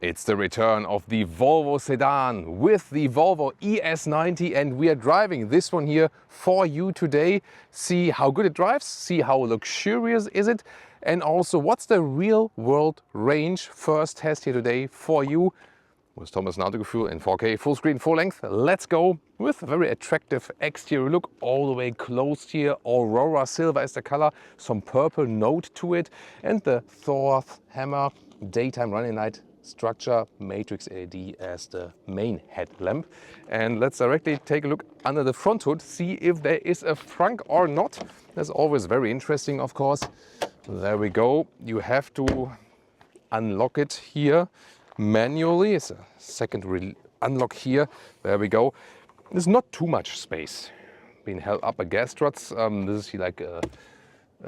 It's the return of the Volvo sedan with the Volvo ES90, and we are driving this one here for you today. See how good it drives, see how luxurious is it, and also what's the real world range. First test here today for you with Thomas Nordico in 4K, full screen, full length. Let's go with a very attractive exterior look, all the way closed here. Aurora Silver is the color, some purple note to it, and the Thor hammer daytime running light structure, matrix LED as the main headlamp. And let's directly take a look under the front hood, see if there is a frunk or not. That's always very interesting, of course. There we go. You have to unlock it here manually. It's a second unlock here. There we go. There's not too much space being held up by gas struts. This is like a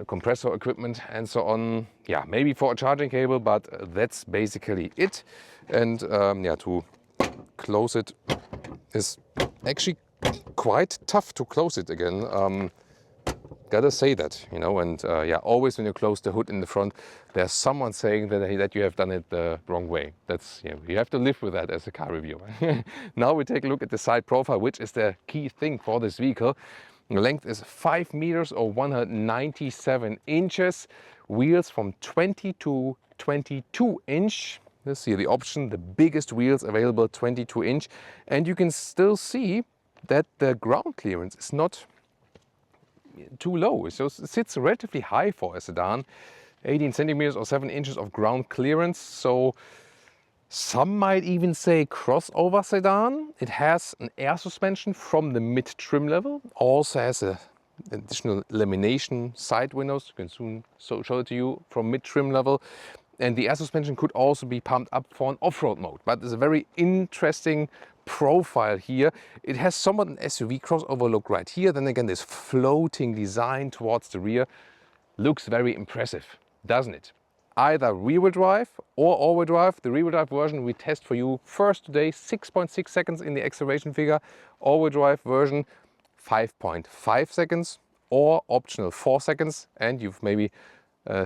compressor equipment and so on. Yeah, maybe for a charging cable, but that's basically it. And yeah, to close it is actually quite tough to close it again. Gotta say that, you know, and yeah, always when you close the hood in the front, there's someone saying that you have done it the wrong way. That's, you know, you have to live with that as a car reviewer. Now we take a look at the side profile, which is the key thing for this vehicle. The length is 5 meters or 197 inches. Wheels from 20 to 22 inch. Let's see the option, the biggest wheels available, 22 inch. And you can still see that the ground clearance is not too low. So it sits relatively high for a sedan. 18 centimeters or 7 inches of ground clearance. So some might even say crossover sedan. It has an air suspension from the mid-trim level. Also has a additional lamination side windows. You can soon show it to you from mid-trim level. And the air suspension could also be pumped up for an off-road mode. But it's a very interesting profile here. It has somewhat an SUV crossover look right here. Then again, this floating design towards the rear looks very impressive, doesn't it? Either rear-wheel drive or all-wheel drive. The rear-wheel drive version we test for you first today, 6.6 seconds in the acceleration figure. All-wheel drive version, 5.5 seconds, or optional 4 seconds. And you've maybe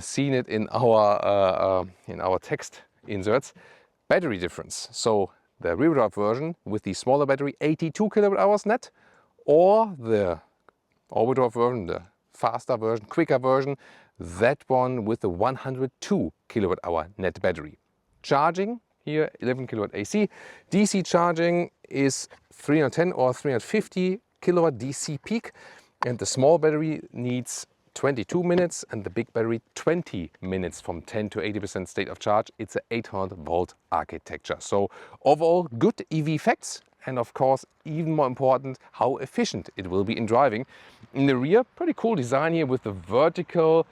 seen it in our text inserts. Battery difference. So the rear-wheel drive version with the smaller battery, 82 kilowatt hours net, or the all-wheel drive version, the faster version, quicker version, that one with the 102 kilowatt hour net battery. Charging here, 11 kilowatt AC. DC charging is 310 or 350 kilowatt DC peak, and the small battery needs 22 minutes and the big battery 20 minutes from 10 to 80% state of charge. It's an 800 volt architecture. So overall good EV facts, and of course even more important, how efficient it will be in driving. In the rear, pretty cool design here with the vertical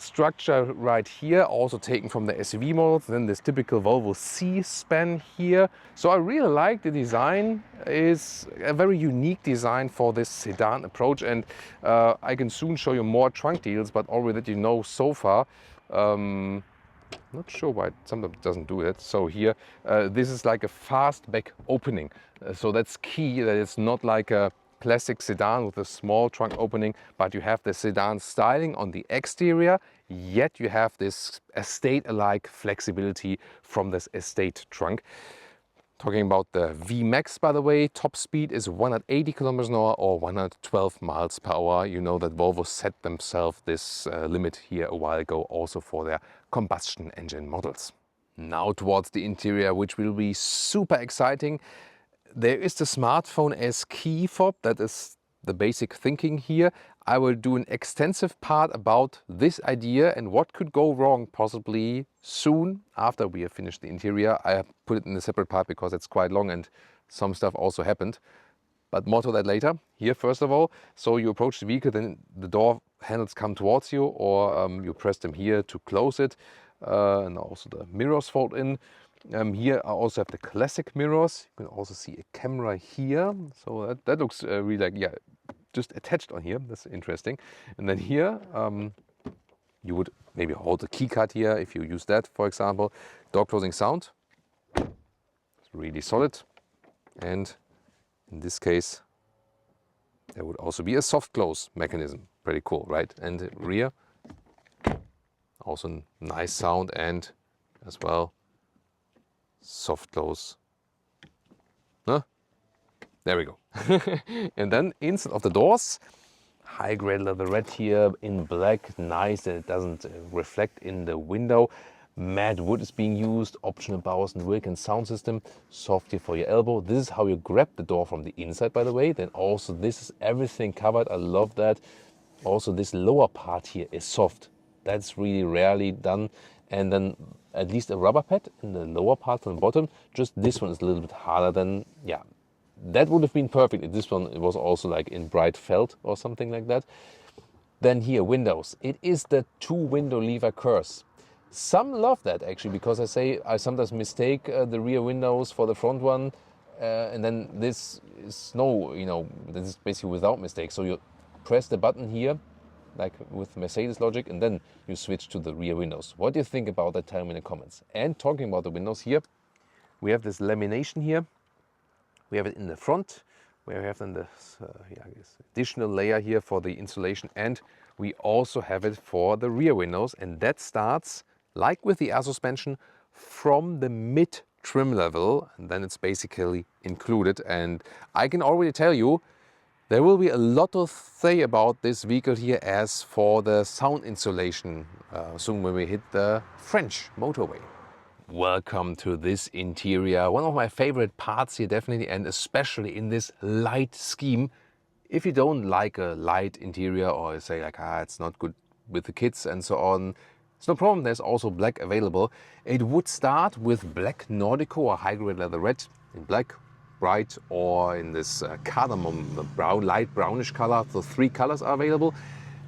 structure right here, also taken from the SUV models. Then this typical Volvo C-span here. So I really like the design. Is a very unique design for this sedan approach, and I can soon show you more trunk deals, but already that you know so far. Not sure why it sometimes doesn't do it. So here, this is like a fastback opening. So that's key, that it's not like a classic sedan with a small trunk opening, but you have the sedan styling on the exterior, yet you have this estate-alike flexibility from this estate trunk. Talking about the VMAX, by the way, top speed is 180 kilometers an hour or 112 miles per hour. You know that Volvo set themselves this limit here a while ago, also for their combustion engine models. Now towards the interior, which will be super exciting. There is the smartphone as key fob. That is the basic thinking here. I will do an extensive part about this idea and what could go wrong possibly soon after we have finished the interior. I put it in a separate part because it's quite long and some stuff also happened. But more to that later. Here, first of all, so you approach the vehicle, then the door handles come towards you, or you press them here to close it. And also the mirrors fold in. Here I also have the classic mirrors. You can also see a camera here. So that looks really like, yeah, just attached on here. That's interesting. And then here you would maybe hold the key card here if you use that, for example. Door closing sound. It's really solid. And in this case, there would also be a soft close mechanism. Pretty cool, right? And rear, also nice sound, and as well soft close. Huh? There we go. And then inside of the doors, high grade leatherette here in black, nice that it doesn't reflect in the window. Matte wood is being used, optional Bowers & Wilkins sound system, soft here for your elbow. This is how you grab the door from the inside, by the way. Then also this is everything covered, I love that. Also this lower part here is soft. That's really rarely done. And then at least a rubber pad in the lower part from the bottom. Just this one is a little bit harder than, yeah. That would have been perfect if this one it was also like in bright felt or something like that. Then here, windows. It is the 2-window lever curse. Some love that actually, because I sometimes mistake the rear windows for the front one, and then this is this is basically without mistake. So you press the button here, like with Mercedes logic, and then you switch to the rear windows. What do you think about that? Tell me in the comments. And talking about the windows here, we have this lamination here. We have it in the front. We have then this additional layer here for the insulation, and we also have it for the rear windows, and that starts, like with the air suspension, from the mid trim level, and then it's basically included. And I can already tell you, there will be a lot to say about this vehicle here as for the sound insulation soon when we hit the French motorway. Welcome to this interior. One of my favorite parts here definitely, and especially in this light scheme. If you don't like a light interior or you say like, it's not good with the kids and so on, it's no problem. There's also black available. It would start with black Nordico or high-grade leatherette in black, bright, or in this cardamom brown, light brownish color. So 3 colors are available.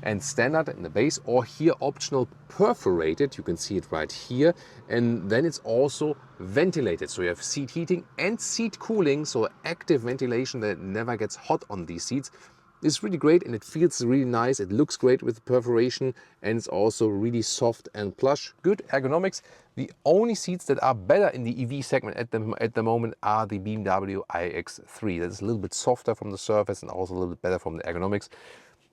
And standard in the base, or here optional perforated, you can see it right here. And then it's also ventilated, so you have seat heating and seat cooling, so active ventilation that never gets hot on these seats. It's really great and it feels really nice. It looks great with perforation, and it's also really soft and plush. Good ergonomics. The only seats that are better in the EV segment at the moment are the BMW iX3. That is a little bit softer from the surface and also a little bit better from the ergonomics.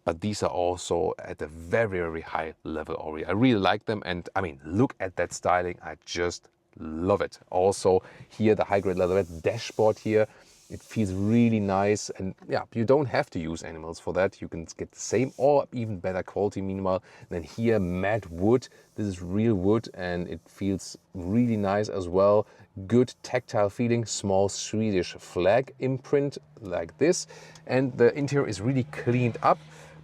But these are also at a very, very high level already. I really like them, and I mean, look at that styling. I just love it. Also here, the high-grade leatherette dashboard here, it feels really nice. And yeah, you don't have to use animals for that. You can get the same or even better quality meanwhile. And then here, matte wood. This is real wood and it feels really nice as well. Good tactile feeling, small Swedish flag imprint like this. And the interior is really cleaned up.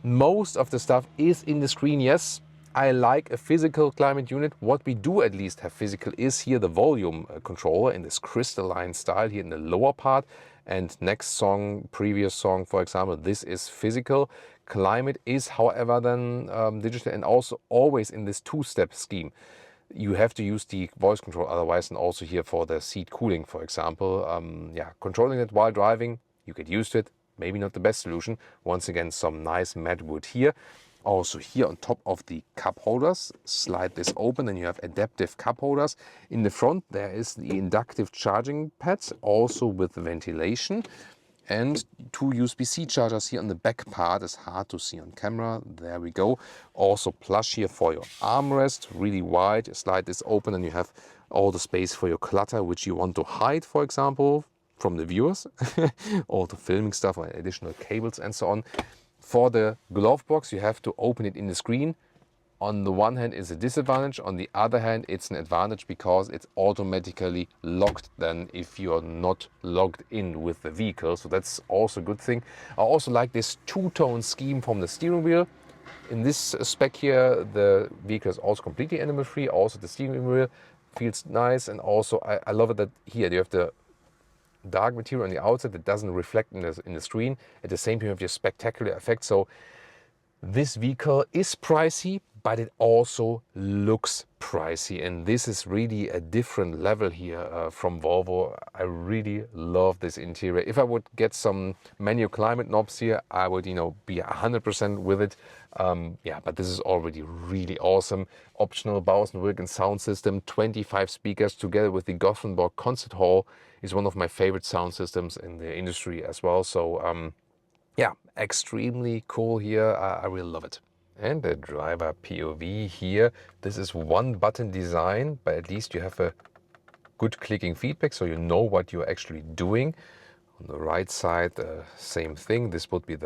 Most of the stuff is in the screen, yes. I like a physical climate unit. What we do at least have physical is here the volume controller in this crystalline style here in the lower part. And next song, previous song, for example, this is physical. Climate is, however, then digital, and also always in this 2-step scheme. You have to use the voice control otherwise, and also here for the seat cooling, for example. Controlling it while driving, you get used to it. Maybe not the best solution. Once again, some nice matte wood here. Also here on top of the cup holders, slide this open and you have adaptive cup holders. In the front there is the inductive charging pads, also with ventilation. And 2 USB-C chargers here on the back part. Is hard to see on camera. There we go. Also plush here for your armrest, really wide. You slide this open and you have all the space for your clutter, which you want to hide, for example, from the viewers, all the filming stuff or additional cables and so on. For the glove box, you have to open it in the screen. On the one hand, it's a disadvantage. On the other hand, it's an advantage because it's automatically locked then if you're not logged in with the vehicle. So that's also a good thing. I also like this 2-tone scheme from the steering wheel. In this spec here, the vehicle is also completely animal free. Also the steering wheel feels nice, and also I love it that here you have the dark material on the outside that doesn't reflect in the screen. At the same time, you have your spectacular effect. So this vehicle is pricey, but it also looks pricey. And this is really a different level here from Volvo. I really love this interior. If I would get some manual climate knobs here, I would, be 100% with it. But this is already really awesome. Optional Bowers & Wilkins sound system, 25 speakers together with the Gothenburg Concert Hall is one of my favorite sound systems in the industry as well. So extremely cool here. I really love it. And the driver POV here. This is one button design, but at least you have a good clicking feedback, so you know what you're actually doing. On the right side, same thing. This would be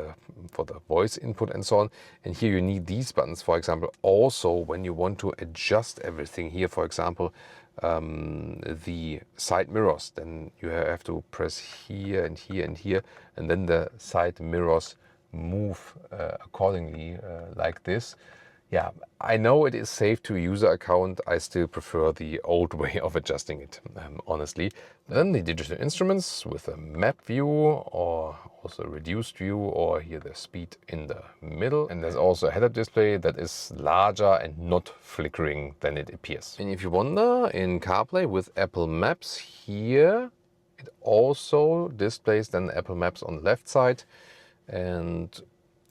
for the voice input and so on. And here you need these buttons, for example, also when you want to adjust everything here, for example, the side mirrors. Then you have to press here and here and here, and then the side mirrors move accordingly like this. Yeah, I know it is safe to user account. I still prefer the old way of adjusting it, honestly. Then the digital instruments with a map view or also a reduced view, or here the speed in the middle. And there's also a head-up display that is larger and not flickering than it appears. And if you wonder, in CarPlay with Apple Maps here, it also displays then Apple Maps on the left side. And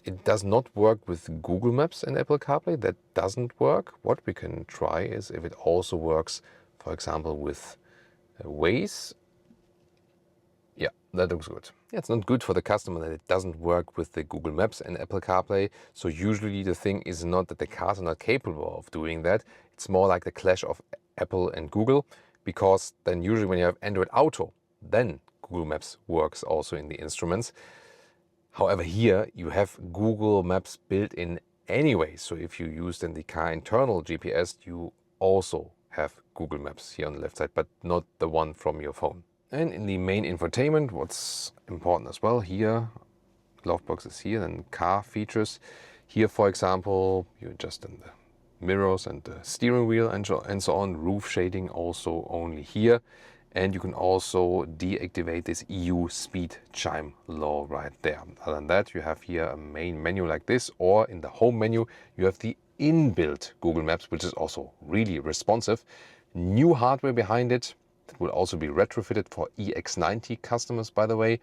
it does not work with Google Maps and Apple CarPlay. That doesn't work. What we can try is if it also works, for example, with Waze. Yeah, that looks good. Yeah, it's not good for the customer that it doesn't work with the Google Maps and Apple CarPlay. So usually the thing is not that the cars are not capable of doing that. It's more like the clash of Apple and Google, because then usually when you have Android Auto, then Google Maps works also in the instruments. However, here you have Google Maps built in anyway. So if you use then the car internal GPS, you also have Google Maps here on the left side, but not the one from your phone. And in the main infotainment, what's important as well here, glove box is here, and car features. Here, for example, you adjust in the mirrors and the steering wheel and so on. Roof shading also only here. And you can also deactivate this EU speed chime law right there. Other than that, you have here a main menu like this, or in the home menu, you have the inbuilt Google Maps, which is also really responsive. New hardware behind it. That will also be retrofitted for EX90 customers, by the way,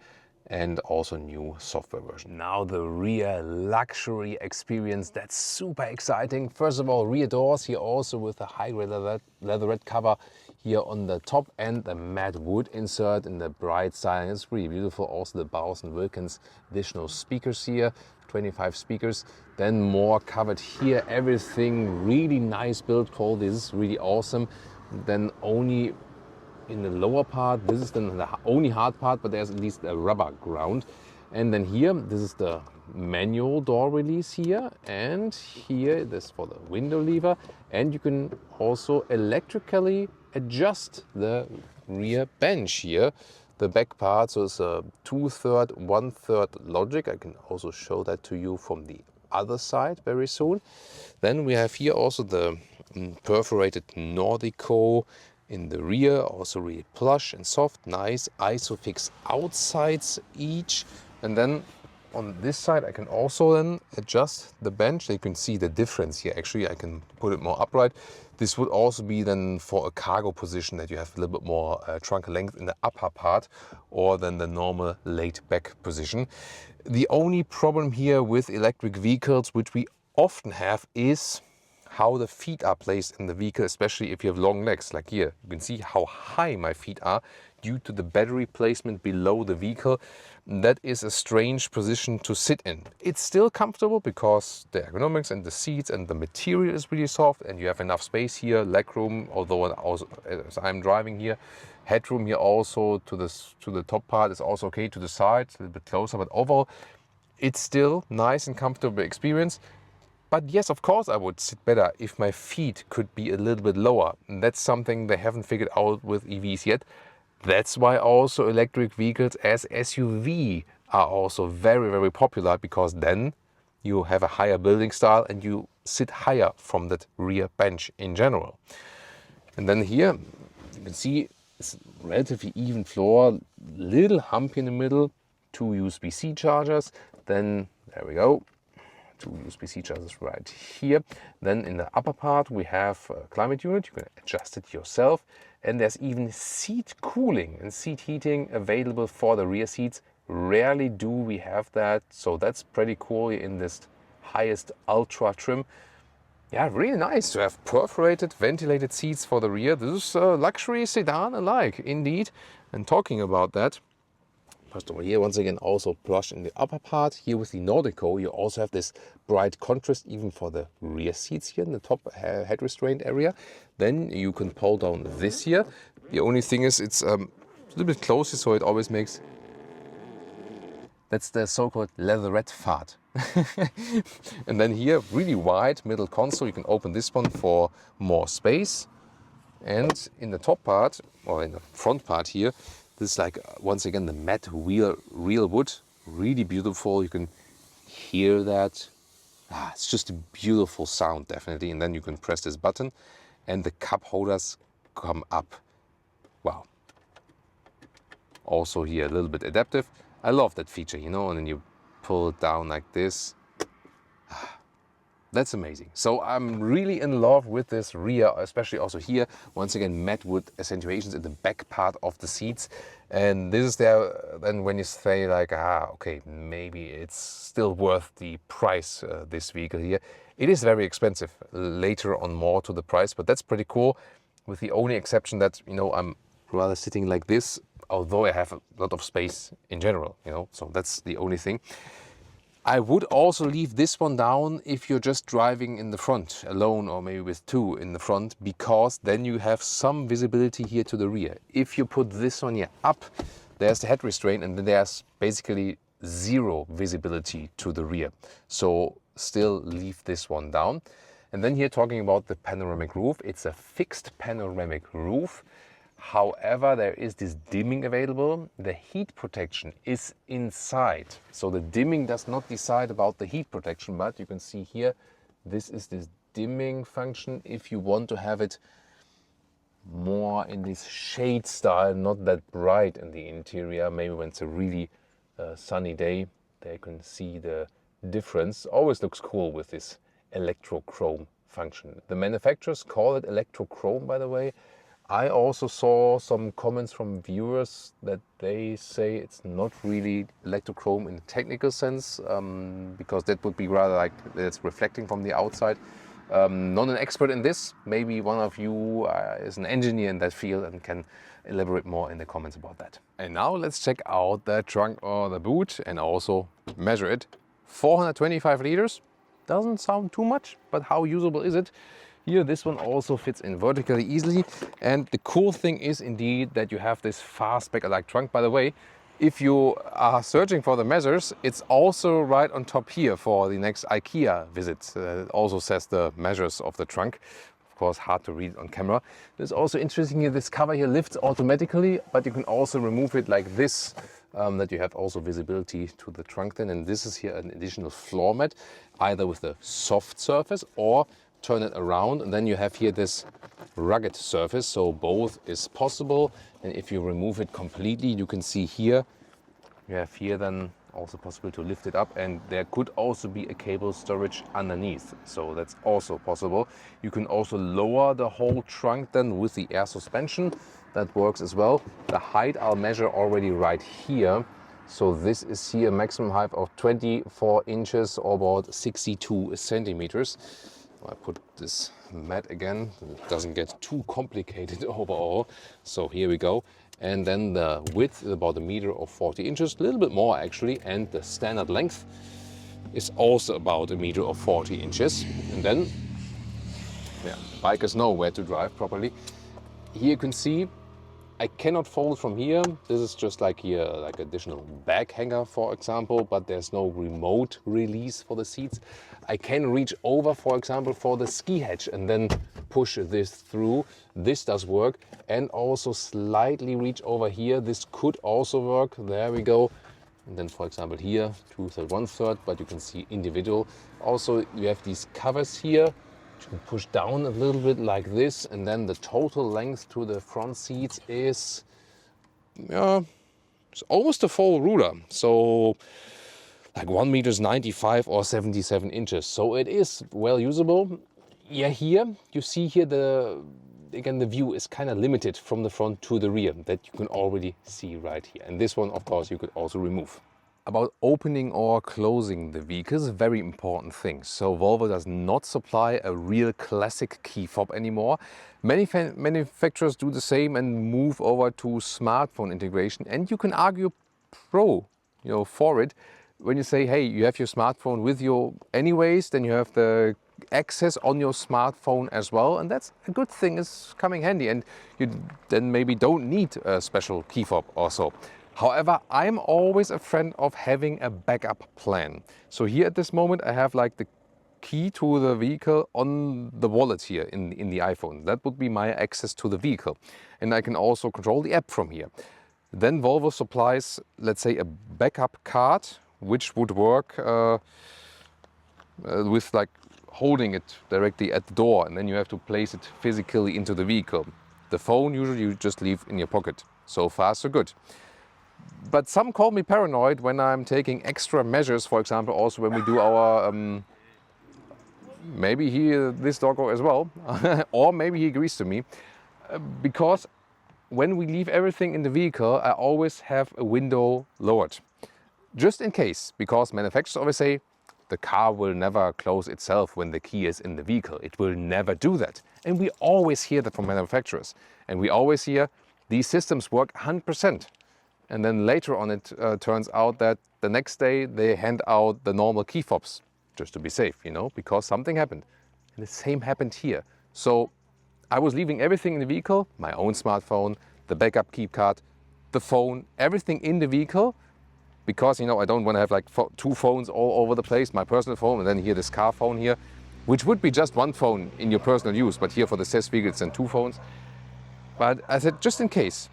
and also new software version. Now the rear luxury experience, that's super exciting. First of all, rear doors here also with a high-grade leatherette cover here on the top, and the matte wood insert in the bright side. It's really beautiful. Also the Bowers & Wilkins additional speakers here, 25 speakers. Then more covered here, everything really nice build quality. This is really awesome. Then only in the lower part, this is then the only hard part, but there's at least a rubber ground. And then here, this is the manual door release here, and here this for the window lever. And you can also electrically adjust the rear bench here, the back part. So it's a 2/3, 1/3 logic. I can also show that to you from the other side very soon. Then we have here also the perforated Nordico in the rear, also really plush and soft, nice ISOFIX outsides each. And then on this side I can also then adjust the bench. You can see the difference here. Actually, I can put it more upright. This would also be then for a cargo position, that you have a little bit more trunk length in the upper part, or then the normal laid back position. The only problem here with electric vehicles, which we often have, is how the feet are placed in the vehicle, especially if you have long legs. Like here, you can see how high my feet are due to the battery placement below the vehicle. That is a strange position to sit in. It's still comfortable because the ergonomics and the seats and the material is really soft, and you have enough space here, leg room, although also, as I'm driving here, headroom here also to the top part is also okay, to the side, a little bit closer, but overall it's still nice and comfortable experience. But yes, of course, I would sit better if my feet could be a little bit lower. And that's something they haven't figured out with EVs yet. That's why also electric vehicles as SUV are also very, very popular, because then you have a higher building style and you sit higher from that rear bench in general. And then here, you can see it's relatively even floor, little hump in the middle, 2 USB-C chargers. Then there we go. 2 USB-C chargers right here. Then in the upper part we have a climate unit. You can adjust it yourself, and there's even seat cooling and seat heating available for the rear seats. Rarely do we have that, so that's pretty cool in this highest Ultra trim. Yeah, really nice to have perforated ventilated seats for the rear. This is a luxury sedan alike, indeed. And talking about that, first of all, here once again also plush in the upper part. Here with the Nordico, you also have this bright contrast even for the rear seats here in the top head restraint area. Then you can pull down this here The only thing is it's a little bit closer, so it always makes... That's the so-called leatherette fart. And then here, really wide middle console. You can open this one for more space. And in the top part, or in the front part here, this is like, once again, the matte real wood. Really beautiful. You can hear that. It's just a beautiful sound, definitely. And then you can press this button and the cup holders come up. Wow. Also here, a little bit adaptive. I love that feature, you know, and then you pull it down like this. That's amazing. So I'm really in love with this rear, especially also here. Once again, matte wood accentuations in the back part of the seats. And this is there, then when you say like, okay, maybe it's still worth the price, this vehicle here. It is very expensive, later on more to the price, but that's pretty cool. With the only exception that, you know, I'm rather sitting like this, although I have a lot of space in general, you know, so that's the only thing. I would also leave this one down if you're just driving in the front alone, or maybe with two in the front, because then you have some visibility here to the rear. If you put this one here up, there's the head restraint, and then there's basically zero visibility to the rear. So still leave this one down. And then here talking about the panoramic roof, it's a fixed panoramic roof. However, there is this dimming available. The heat protection is inside. So the dimming does not decide about the heat protection, but you can see here, this is this dimming function. If you want to have it more in this shade style, not that bright in the interior, maybe when it's a really sunny day, there you can see the difference. Always looks cool with this electrochrome function. The manufacturers call it electrochrome, by the way. I also saw some comments from viewers that they say it's not really electrochrome in the technical sense, because that would be rather like it's reflecting from the outside. Not an expert in this. Maybe one of you is an engineer in that field and can elaborate more in the comments about that. And now let's check out the trunk or the boot and also measure it. 425 liters. Doesn't sound too much, but how usable is it? Here, this one also fits in vertically easily. And the cool thing is indeed that you have this Fastback-alike trunk. By the way, if you are searching for the measures, it's also right on top here for the next IKEA visit. It also says the measures of the trunk. Of course, hard to read on camera. It's also interesting here, this cover here lifts automatically, but you can also remove it like this, that you have also visibility to the trunk then. And this is here an additional floor mat, either with a soft surface or turn it around, and then you have here this rugged surface, so both is possible. And if you remove it completely, you can see here, you have here then also possible to lift it up, and there could also be a cable storage underneath, so that's also possible. You can also lower the whole trunk then with the air suspension. That works as well. The height I'll measure already right here. So this is here a maximum height of 24 inches or about 62 centimeters. I put this mat again, it doesn't get too complicated overall. So here we go. And then the width is about 1.40 meters, a little bit more actually. And the standard length is also about 1.40 meters. And then, yeah, bikers know where to drive properly. Here you can see, I cannot fold from here. This is just like here, like additional bag hanger, for example, but there's no remote release for the seats. I can reach over, for example, for the ski hatch and then push this through. This does work. And also slightly reach over here. This could also work. There we go. And then, for example, here, 2/3, 1/3, but you can see individual. Also, you have these covers here. You can push down a little bit like this, and then the total length to the front seats is, yeah, it's almost a full ruler. So like 1.95 meters or 77 inches. So it is well usable. Yeah, here you see here again the view is kind of limited from the front to the rear, that you can already see right here. And this one, of course, you could also remove. About opening or closing the vehicle is a very important thing. So Volvo does not supply a real classic key fob anymore. Many manufacturers do the same and move over to smartphone integration. And you can argue for it. When you say, hey, you have your smartphone with you anyways, then you have the access on your smartphone as well, and that's a good thing, is coming handy, and you then maybe don't need a special key fob or so. However, I'm always a friend of having a backup plan. So here at this moment I have like the key to the vehicle on the wallet here in the iPhone. That would be my access to the vehicle, and I can also control the app from here. Then Volvo supplies, let's say, a backup card which would work with like holding it directly at the door, and then you have to place it physically into the vehicle. The phone usually you just leave in your pocket. So far so good. But some call me paranoid when I'm taking extra measures, for example also when we do our maybe this doggo as well or maybe he agrees to me, because when we leave everything in the vehicle I always have a window lowered, just in case, because manufacturers always say the car will never close itself when the key is in the vehicle. It will never do that. And we always hear that from manufacturers. And we always hear these systems work 100%. And then later on it turns out that the next day they hand out the normal key fobs, just to be safe, you know, because something happened. And the same happened here. So I was leaving everything in the vehicle, my own smartphone, the backup key card, the phone, everything in the vehicle, because, you know, I don't want to have like two phones all over the place, my personal phone and then here this car phone here, which would be just one phone in your personal use, but here for the test vehicle it's then two phones. But I said, just in case.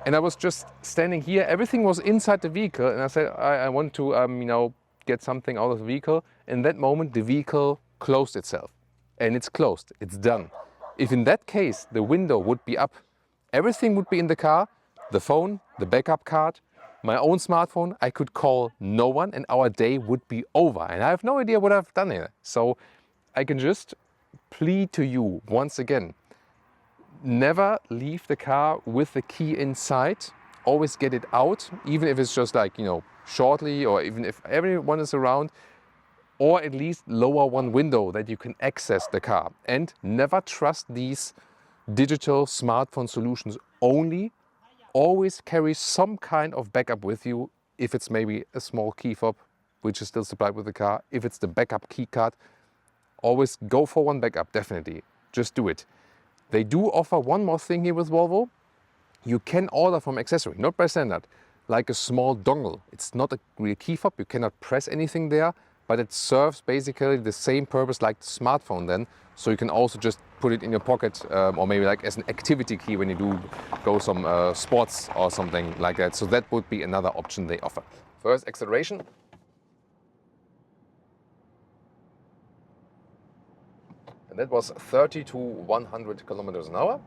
And I was just standing here, everything was inside the vehicle, and I said, I want to, you know, get something out of the vehicle. In that moment, the vehicle closed itself. And it's closed, it's done. If in that case, the window would be up, everything would be in the car, the phone, the backup card, my own smartphone, I could call no one and our day would be over. And I have no idea what I've done here. So I can just plead to you once again, never leave the car with the key inside. Always get it out, even if it's just like, you know, shortly, or even if everyone is around, or at least lower one window that you can access the car. And never trust these digital smartphone solutions only. Always carry some kind of backup with you. If it's maybe a small key fob, which is still supplied with the car, if it's the backup key card, always go for one backup, definitely. Just do it. They do offer one more thing here with Volvo. You can order from accessory, not by standard, like a small dongle. It's not a real key fob, you cannot press anything there, but it serves basically the same purpose like the smartphone then. So you can also just put it in your pocket, or maybe like as an activity key when you do go some sports or something like that. So that would be another option they offer. First, acceleration. And that was 30 to 100 kilometers an hour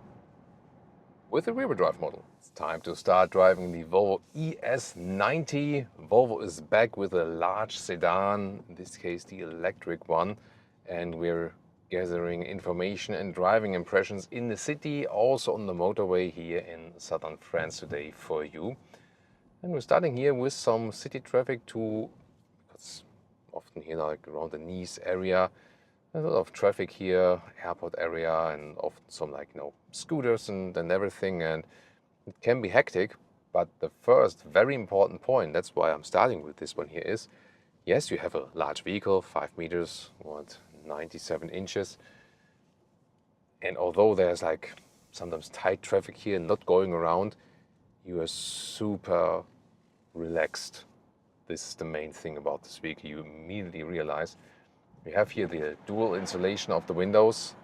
with a rear-wheel drive model. It's time to start driving the Volvo ES90. Volvo is back with a large sedan, in this case the electric one, and we're gathering information and driving impressions in the city, also on the motorway here in southern France today for you. And we're starting here with some city traffic too, because often here like around the Nice area, there's a lot of traffic here, airport area, and often some like, you know, scooters and everything, and it can be hectic. But the first very important point, that's why I'm starting with this one here, is yes, you have a large vehicle, 5 meters, 97 inches. And although there's like sometimes tight traffic here, not going around, you are super relaxed. This is the main thing about this vehicle. You immediately realize we have here the dual insulation of the windows.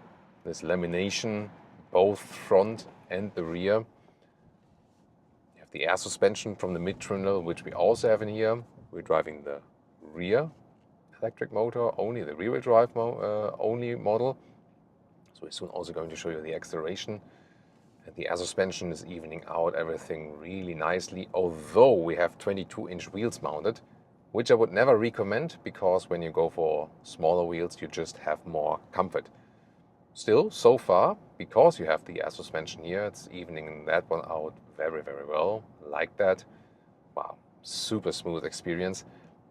There's lamination, both front and the rear. You have the air suspension from the mid-terminal, which we also have in here. We're driving the rear electric motor, only the rear-wheel drive only model. So we're soon also going to show you the acceleration. And the air suspension is evening out everything really nicely, although we have 22-inch wheels mounted, which I would never recommend, because when you go for smaller wheels, you just have more comfort. Still, so far, because you have the air suspension here, it's evening that one out very, very well, like that. Wow, super smooth experience.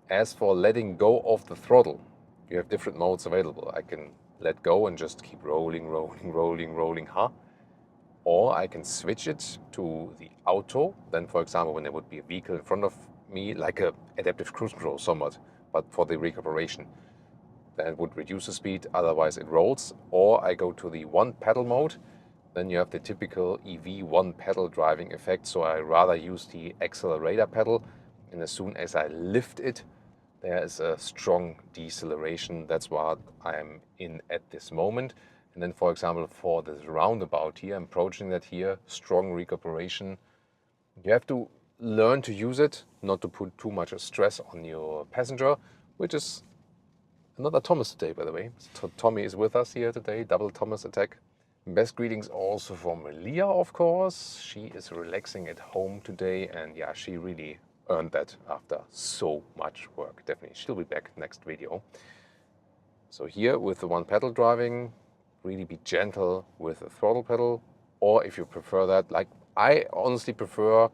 As for letting go of the throttle, you have different modes available. I can let go and just keep rolling, or I can switch it to the auto. Then, for example, when there would be a vehicle in front of me, like a adaptive cruise control somewhat, but for the recuperation. that would reduce the speed, otherwise it rolls. Or I go to the one pedal mode, then you have the typical EV one pedal driving effect. So I rather use the accelerator pedal, and as soon as I lift it, there is a strong deceleration. That's what I'm in at this moment. And then, for example, for this roundabout here, I'm approaching that here, strong recuperation. You have to learn to use it, not to put too much stress on your passenger, which is another Thomas today, by the way. So Tommy is with us here today, double Thomas attack. Best greetings also from Leah, of course. She is relaxing at home today, and yeah, she really earned that after so much work. Definitely, she'll be back next video. So here with the one pedal driving, really be gentle with the throttle pedal, or if you prefer that, like I honestly prefer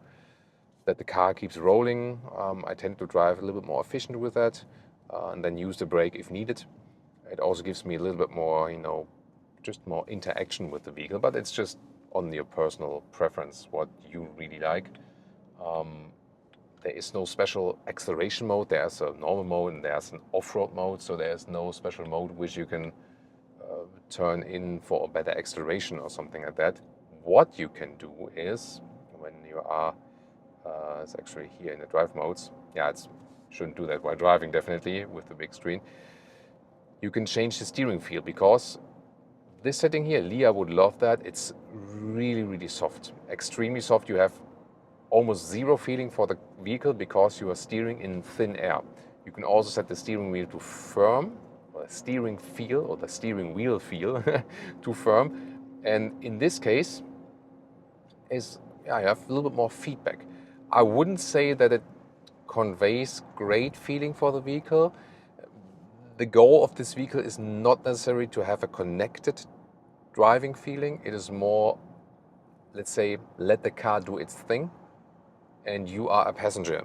that the car keeps rolling. I tend to drive a little bit more efficient with that, and then use the brake if needed. It also gives me a little bit more, you know, just more interaction with the vehicle, but it's just on your personal preference, what you really like. There is no special acceleration mode. There's a normal mode and there's an off-road mode, so there's no special mode which you can turn in for a better acceleration or something like that. What you can do is, when you are, it's actually here in the drive modes, yeah, it's shouldn't do that while driving, definitely, with the big screen. You can change the steering feel, because this setting here, Leah would love that. It's really, really soft, extremely soft. You have almost zero feeling for the vehicle because you are steering in thin air. You can also set the steering wheel to firm, or the steering feel, or the steering wheel feel to firm. And in this case, is yeah, you have a little bit more feedback. I wouldn't say that it conveys great feeling for the vehicle. The goal of this vehicle is not necessarily to have a connected driving feeling. It is more, let's say, let the car do its thing and you are a passenger.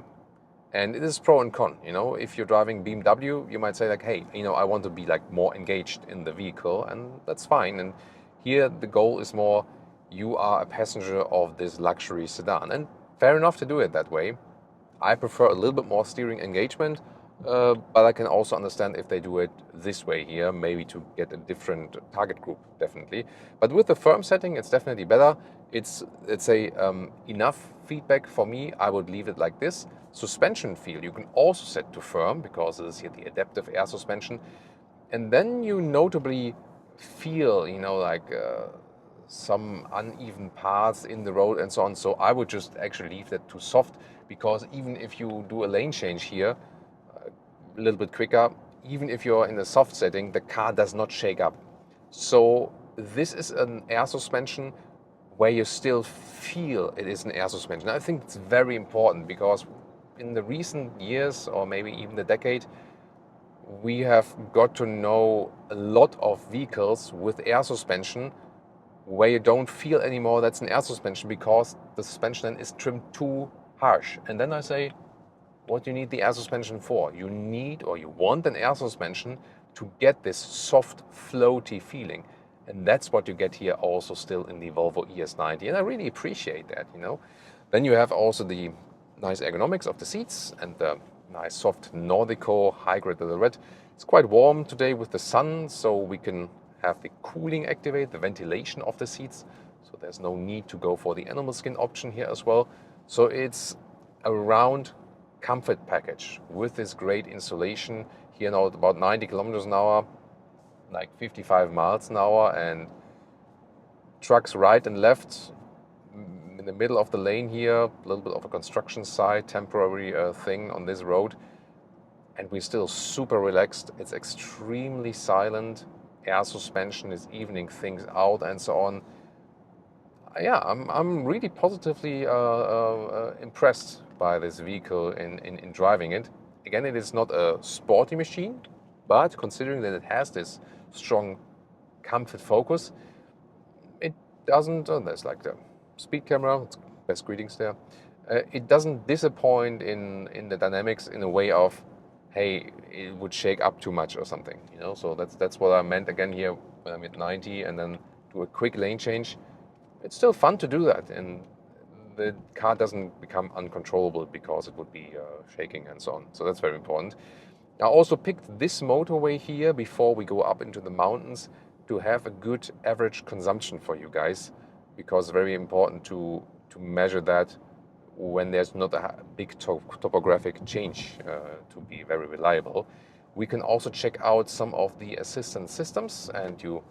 And it is pro and con, you know. If you're driving BMW, you might say like, hey, you know, I want to be like more engaged in the vehicle, and that's fine. And here the goal is more, you are a passenger of this luxury sedan, and fair enough to do it that way. I prefer a little bit more steering engagement, but I can also understand if they do it this way here, maybe to get a different target group, definitely. But with the firm setting, it's definitely better. It's, let's say, enough feedback for me. I would leave it like this. Suspension feel, you can also set to firm, because it is here the adaptive air suspension. And then you notably feel, you know, like some uneven parts in the road and so on. So I would just actually leave that to soft, because even if you do a lane change here, a little bit quicker, even if you're in a soft setting, the car does not shake up. So this is an air suspension where you still feel it is an air suspension. I think it's very important, because in the recent years, or maybe even the decade, we have got to know a lot of vehicles with air suspension where you don't feel anymore that's an air suspension, because the suspension then is trimmed too harsh. And then I say, what do you need the air suspension for? You need, or you want, an air suspension to get this soft, floaty feeling. And that's what you get here also still in the Volvo ES90. And I really appreciate that, you know. Then you have also the nice ergonomics of the seats and the nice soft Nordico high-grade leather red. It's quite warm today with the sun, so we can have the cooling activate, the ventilation of the seats. So there's no need to go for the animal skin option here as well. So it's a round comfort package with this great insulation here now at about 90 kilometers an hour, like 55 miles an hour, and trucks right and left in the middle of the lane here, a little bit of a construction site, temporary thing on this road, and we're still super relaxed. It's extremely silent. Air suspension is evening things out and so on. Yeah, I'm really positively impressed by this vehicle in driving it. Again, it is not a sporty machine, but considering that it has this strong comfort focus, it doesn't, there's like the speed camera, it's best greetings there. It doesn't disappoint in the dynamics in a way of, hey, it would shake up too much or something, you know. So that's what I meant again here when I'm at 90 and then do a quick lane change. It's still fun to do that, and the car doesn't become uncontrollable because it would be shaking and so on. So that's very important. I also picked this motorway here before we go up into the mountains to have a good average consumption for you guys, because it's very important to measure that when there's not a big topographic change to be very reliable. We can also check out some of the assistance systems, and you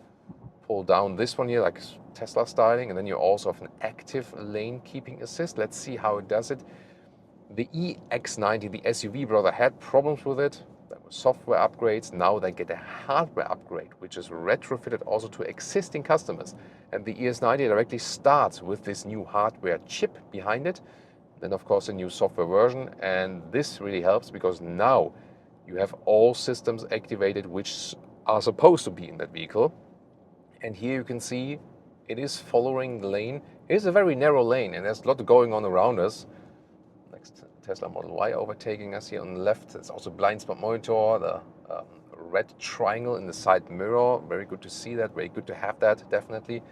pull down this one here like Tesla styling, and then you also have an active lane keeping assist. Let's see how it does it. The EX90, the SUV brother, had problems with it. There were software upgrades. Now they get a hardware upgrade, which is retrofitted also to existing customers. And the ES90 directly starts with this new hardware chip behind it. Then, of course, a new software version. And this really helps because now you have all systems activated which are supposed to be in that vehicle. And here you can see it is following the lane. It is a very narrow lane, and there's a lot going on around us. Next Tesla Model Y overtaking us here on the left. It's also blind spot monitor, the red triangle in the side mirror. Very good to see that, very good to have that, definitely.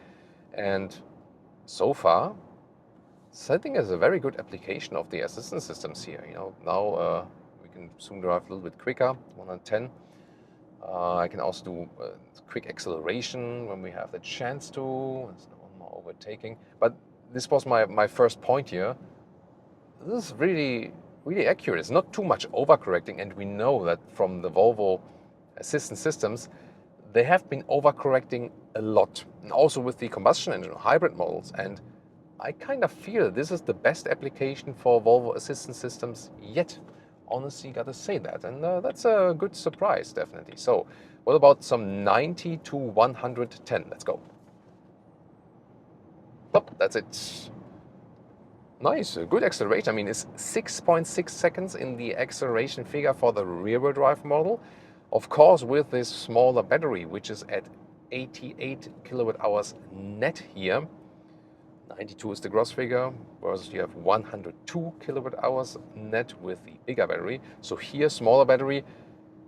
And so far, I think it's a very good application of the assistance systems here. You know, now we can soon drive a little bit quicker, 110. I can also do quick acceleration when we have the chance to. There's one more overtaking. But this was my first point here. This is really, really accurate. It's not too much overcorrecting, and we know that from the Volvo assistance systems, they have been overcorrecting a lot. And also with the combustion engine hybrid models. And I kind of feel this is the best application for Volvo assistance systems yet. Honestly, gotta say that, and that's a good surprise, definitely. So, what about some 90 to 110? Let's go. Oh, that's it. Nice, good acceleration. I mean, it's 6.6 seconds in the acceleration figure for the rear-wheel drive model. Of course, with this smaller battery, which is at 88 kilowatt hours net here. 92 is the gross figure, whereas you have 102 kilowatt hours net with the bigger battery. So here, smaller battery,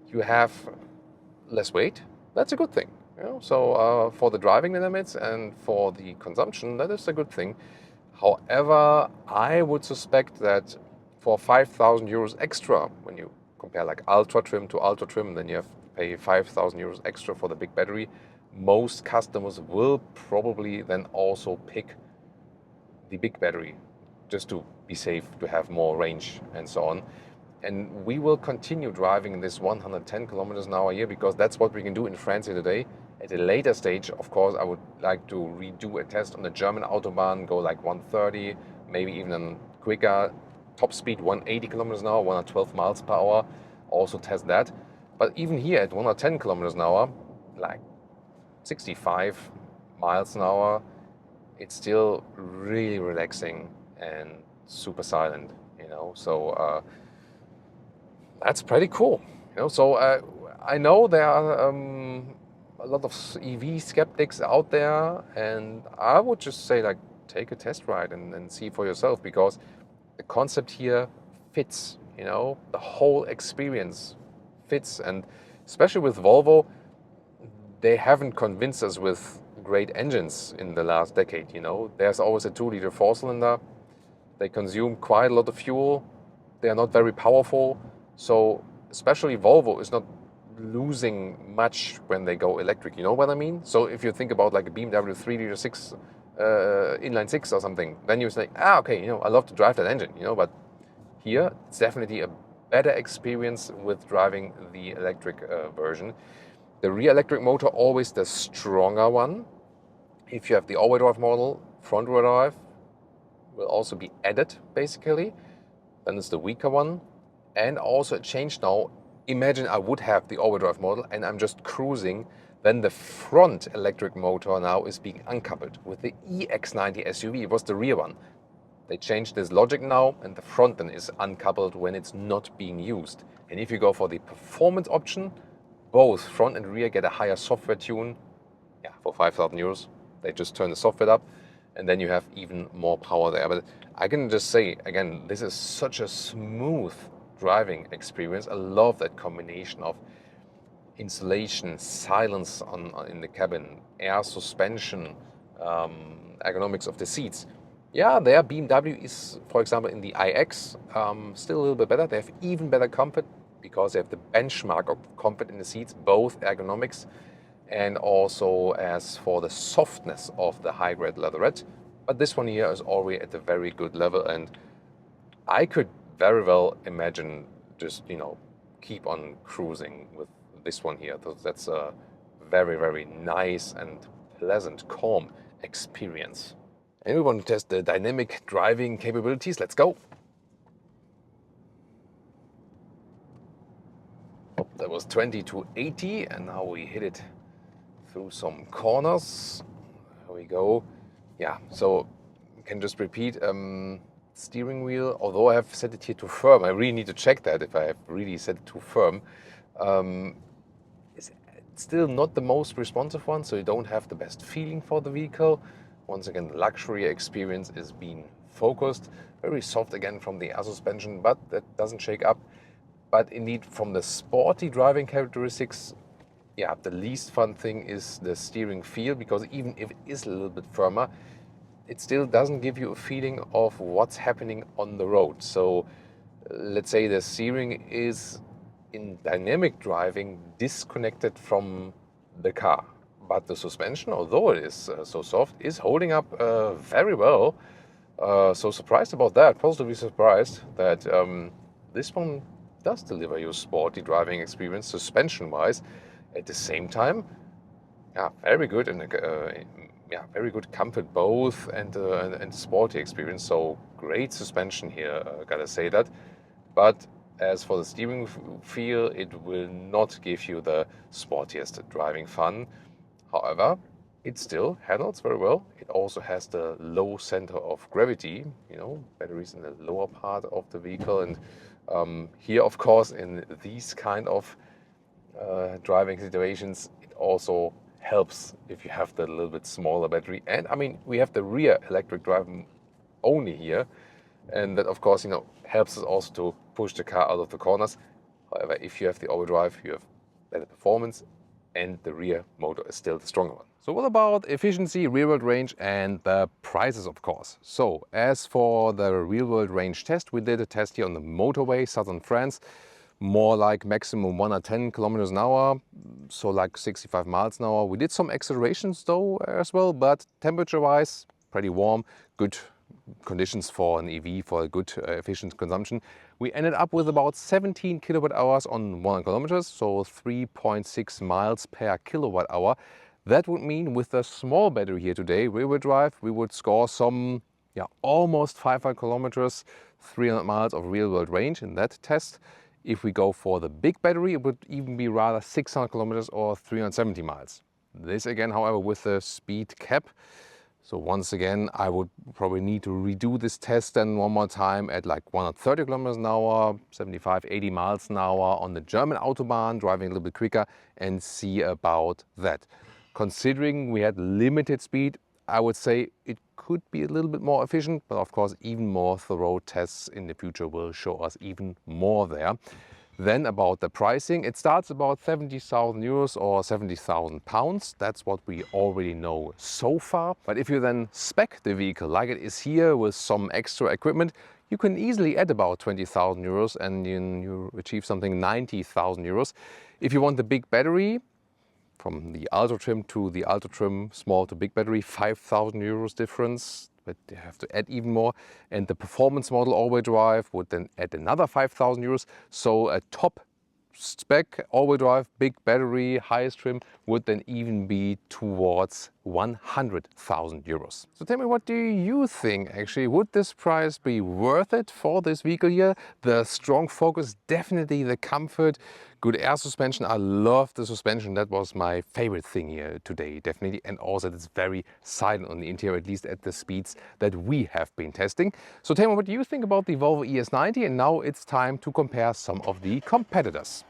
you have less weight. That's a good thing. You know? So for the driving limits and for the consumption, that is a good thing. However, I would suspect that for 5,000 euros extra, when you compare like ultra trim to ultra trim, then you have to pay 5,000 euros extra for the big battery. Most customers will probably then also pick the big battery, just to be safe, to have more range and so on. And we will continue driving this 110 kilometers an hour here because that's what we can do in France here today. At a later stage, of course, I would like to redo a test on the German Autobahn, go like 130, maybe even quicker, top speed 180 kilometers an hour, 112 miles per hour, also test that. But even here at 110 kilometers an hour, like 65 miles an hour, it's still really relaxing and super silent, you know. So that's pretty cool, you know. So I know there are a lot of EV skeptics out there, and I would just say, like, take a test ride and see for yourself, because the concept here fits, you know. The whole experience fits, and especially with Volvo, they haven't convinced us with great engines in the last decade, you know. There's always a 2-liter 4-cylinder. They consume quite a lot of fuel. They are not very powerful. So especially Volvo is not losing much when they go electric, you know what I mean? So if you think about like a BMW 3-liter 6, inline 6 or something, then you say, okay, you know, I love to drive that engine, you know. But here it's definitely a better experience with driving the electric version. The rear electric motor, always the stronger one. If you have the all-wheel drive model, front-wheel drive will also be added, basically. Then it's the weaker one. And also a change now. Imagine I would have the all-wheel drive model and I'm just cruising. Then the front electric motor now is being uncoupled. With the EX90 SUV, it was the rear one. They changed this logic now, and the front then is uncoupled when it's not being used. And if you go for the performance option, both front and rear get a higher software tune. Yeah, for 5,000 euros. They just turn the software up, and then you have even more power there. But I can just say, again, this is such a smooth driving experience. I love that combination of insulation, silence in the cabin, air suspension, ergonomics of the seats. Yeah, their BMW is, for example, in the iX, still a little bit better. They have even better comfort because they have the benchmark of comfort in the seats, both ergonomics and also as for the softness of the high-grade leatherette. But this one here is already at a very good level, and I could very well imagine just, you know, keep on cruising with this one here. So that's a very, very nice and pleasant, calm experience. And we want to test the dynamic driving capabilities. Let's go. Oh, that was 20 to 80, and now we hit it through some corners. There we go. Yeah, so you can just repeat. Steering wheel, although I have set it here to firm, I really need to check that if I have really set it to firm. It's still not the most responsive one, so you don't have the best feeling for the vehicle. Once again, the luxury experience is being focused. Very soft again from the air suspension, but that doesn't shake up. But indeed, from the sporty driving characteristics, yeah, the least fun thing is the steering feel, because even if it is a little bit firmer, it still doesn't give you a feeling of what's happening on the road. So let's say the steering is in dynamic driving disconnected from the car, but the suspension, although it is so soft, is holding up very well. So surprised about that, positively surprised that this one does deliver you a sporty driving experience suspension wise. At the same time, yeah, very good, and yeah, very good comfort both, and sporty experience. So great suspension here, gotta say that. But as for the steering feel, it will not give you the sportiest driving fun. However, it still handles very well. It also has the low center of gravity, you know, batteries in the lower part of the vehicle. And here, of course, in these kind of driving situations, it also helps if you have the little bit smaller battery. And I mean, we have the rear electric drive only here, and that of course, you know, helps us also to push the car out of the corners. However, if you have the all-wheel drive, you have better performance, and the rear motor is still the stronger one. So what about efficiency, rear-world range, and the prices, of course? So as for the real-world range test, we did a test here on the motorway, southern France. More like maximum 110 kilometers an hour, so like 65 miles an hour. We did some accelerations though as well, but temperature-wise, pretty warm, good conditions for an EV, for a good efficient consumption. We ended up with about 17 kilowatt hours on 100 kilometers, so 3.6 miles per kilowatt hour. That would mean with the small battery here today, rear-wheel drive, we would score some, yeah, almost 500 kilometers, 300 miles of real-world range in that test. If we go for the big battery, it would even be rather 600 kilometers or 370 miles. This again, however, with the speed cap. So once again, I would probably need to redo this test then one more time at like 130 kilometers an hour, 75, 80 miles an hour on the German Autobahn, driving a little bit quicker, and see about that. Considering we had limited speed, I would say it could be a little bit more efficient, but of course even more thorough tests in the future will show us even more there. Then about the pricing, it starts about 70,000 euros or 70,000 pounds. That's what we already know so far. But if you then spec the vehicle like it is here with some extra equipment, you can easily add about 20,000 euros and you achieve something 90,000 euros. If you want the big battery, from the Ultra trim to the Ultra trim small to big battery, 5,000 euros difference, but you have to add even more. And the performance model all-wheel drive would then add another 5,000 euros. So a top spec all-wheel drive, big battery, highest trim would then even be towards 100,000 euros. So tell me, what do you think actually? Would this price be worth it for this vehicle here? The strong focus, definitely the comfort, good air suspension. I love the suspension. That was my favorite thing here today, definitely. And also it's very silent on the interior, at least at the speeds that we have been testing. So tell me, what do you think about the Volvo ES90? And now it's time to compare some of the competitors.